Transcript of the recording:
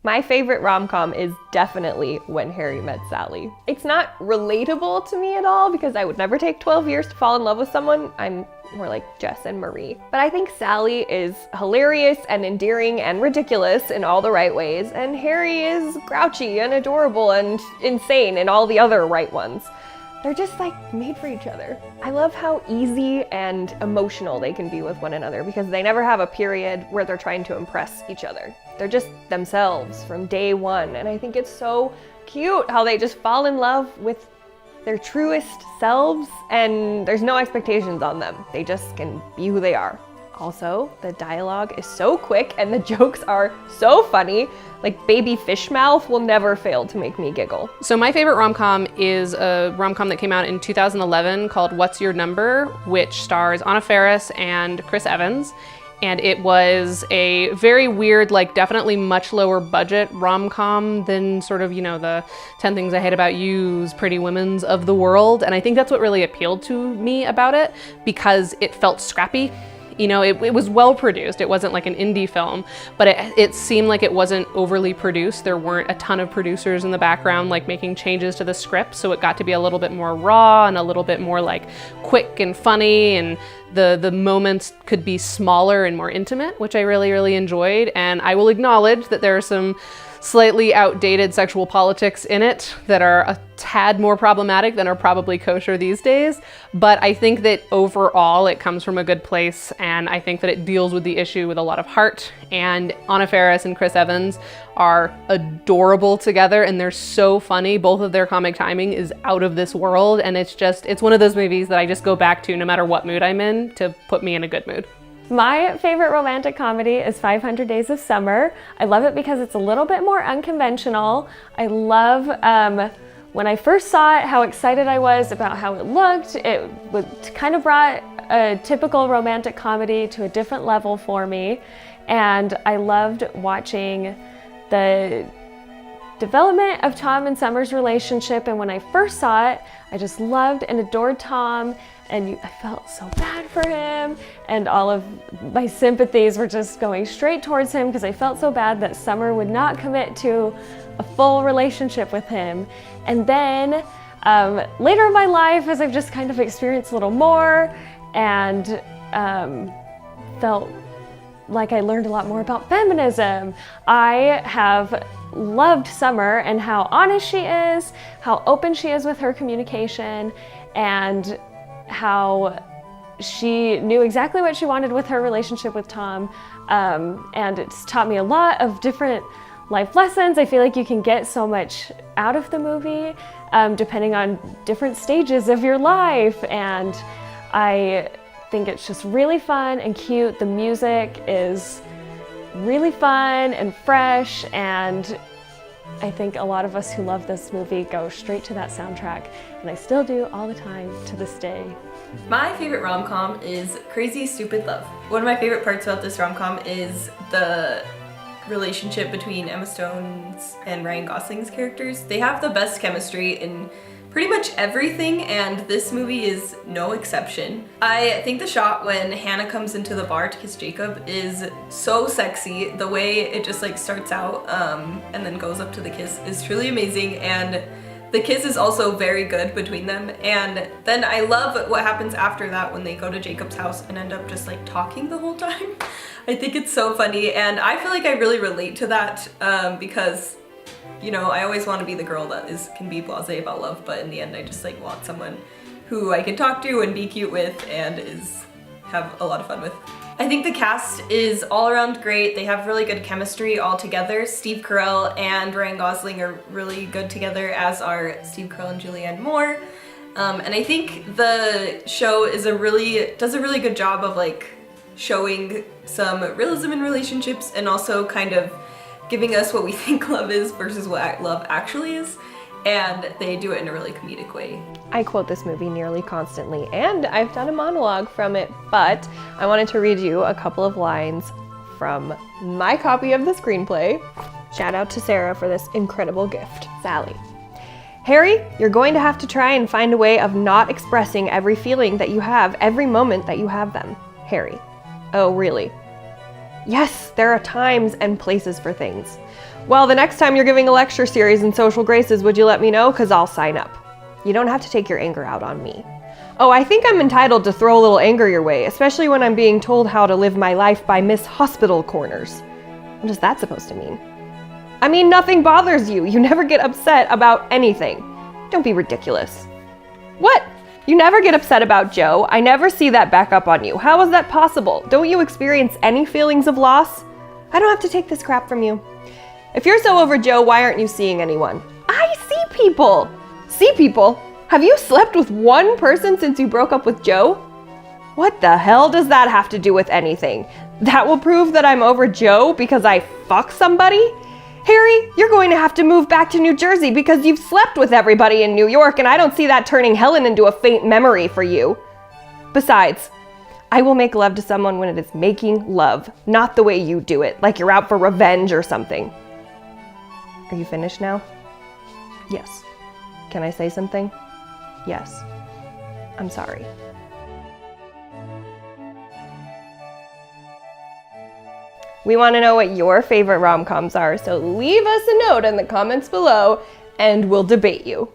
My favorite rom-com is definitely When Harry Met Sally. It's not relatable to me at all because I would never take 12 years to fall in love with someone. I'm more like Jess and Marie. But I think Sally is hilarious and endearing and ridiculous in all the right ways, and Harry is grouchy and adorable and insane in all the other right ones. They're just like made for each other. I love how easy and emotional they can be with one another because they never have a period where they're trying to impress each other. They're just themselves from day one, and I think it's so cute how they just fall in love with their truest selves and there's no expectations on them. They just can be who they are. Also, the dialogue is so quick and the jokes are so funny. Like baby fish mouth will never fail to make me giggle. So my favorite rom-com is a rom-com that came out in 2011 called What's Your Number, which stars Anna Faris and Chris Evans. And it was a very weird, like definitely much lower budget rom-com than sort of, you know, the 10 Things I Hate About You's, Pretty Women's of the world. And I think that's what really appealed to me about it because it felt scrappy. You know, it was well produced. It wasn't like an indie film, but it seemed like it wasn't overly produced. There weren't a ton of producers in the background like making changes to the script, so it got to be a little bit more raw and a little bit more like quick and funny, and the moments could be smaller and more intimate, which I really, really enjoyed. And I will acknowledge that there are some slightly outdated sexual politics in it that are a tad more problematic than are probably kosher these days. But I think that overall it comes from a good place, and I think that it deals with the issue with a lot of heart. And Anna Faris and Chris Evans are adorable together, and they're so funny. Both of their comic timing is out of this world, and it's one of those movies that I just go back to no matter what mood I'm in to put me in a good mood. My favorite romantic comedy is 500 Days of Summer. I love it because it's a little bit more unconventional. I love when I first saw it, how excited I was about how it looked. It kind of brought a typical romantic comedy to a different level for me. And I loved watching the development of Tom and Summer's relationship. And when I first saw it, I just loved and adored Tom. And I felt so bad for him, and all of my sympathies were just going straight towards him because I felt so bad that Summer would not commit to a full relationship with him. And then later in my life, as I've just kind of experienced a little more and felt like I learned a lot more about feminism, I have loved Summer and how honest she is, how open she is with her communication, and how she knew exactly what she wanted with her relationship with Tom. And it's taught me a lot of different life lessons. I feel like you can get so much out of the movie depending on different stages of your life. And I think it's just really fun and cute. The music is really fun and fresh, and I think a lot of us who love this movie go straight to that soundtrack, and I still do all the time to this day. My favorite rom-com is Crazy Stupid Love. One of my favorite parts about this rom-com is the relationship between Emma Stone's and Ryan Gosling's characters. They have the best chemistry in pretty much everything, and this movie is no exception. I think the shot when Hannah comes into the bar to kiss Jacob is so sexy. The way it just like starts out and then goes up to the kiss is truly amazing, and the kiss is also very good between them. And then I love what happens after that when they go to Jacob's house and end up just like talking the whole time. I think it's so funny, and I feel like I really relate to that because, you know, I always want to be the girl that can be blasé about love, but in the end I just like want someone who I can talk to and be cute with and have a lot of fun with. I think the cast is all around great. They have really good chemistry all together. Steve Carell and Ryan Gosling are really good together, as are Steve Carell and Julianne Moore. And I think the show does a really good job of like showing some realism in relationships and also kind of giving us what we think love is versus what love actually is. And they do it in a really comedic way. I quote this movie nearly constantly, and I've done a monologue from it, but I wanted to read you a couple of lines from my copy of the screenplay. Shout out to Sarah for this incredible gift. Sally. Harry, you're going to have to try and find a way of not expressing every feeling that you have every moment that you have them. Harry. Oh, really? Yes, there are times and places for things. Well, the next time you're giving a lecture series in social graces, would you let me know? 'Cause I'll sign up. You don't have to take your anger out on me. Oh, I think I'm entitled to throw a little anger your way, especially when I'm being told how to live my life by Miss Hospital Corners. What is that supposed to mean? I mean, nothing bothers you. You never get upset about anything. Don't be ridiculous. What? You never get upset about Joe. I never see that back up on you. How is that possible? Don't you experience any feelings of loss? I don't have to take this crap from you. If you're so over Joe, why aren't you seeing anyone? I see people. See people? Have you slept with one person since you broke up with Joe? What the hell does that have to do with anything? That will prove that I'm over Joe because I fuck somebody? Harry, you're going to have to move back to New Jersey because you've slept with everybody in New York, and I don't see that turning Helen into a faint memory for you. Besides, I will make love to someone when it is making love, not the way you do it, like you're out for revenge or something. Are you finished now? Yes. Can I say something? Yes. I'm sorry. We want to know what your favorite rom-coms are, so leave us a note in the comments below and we'll debate you.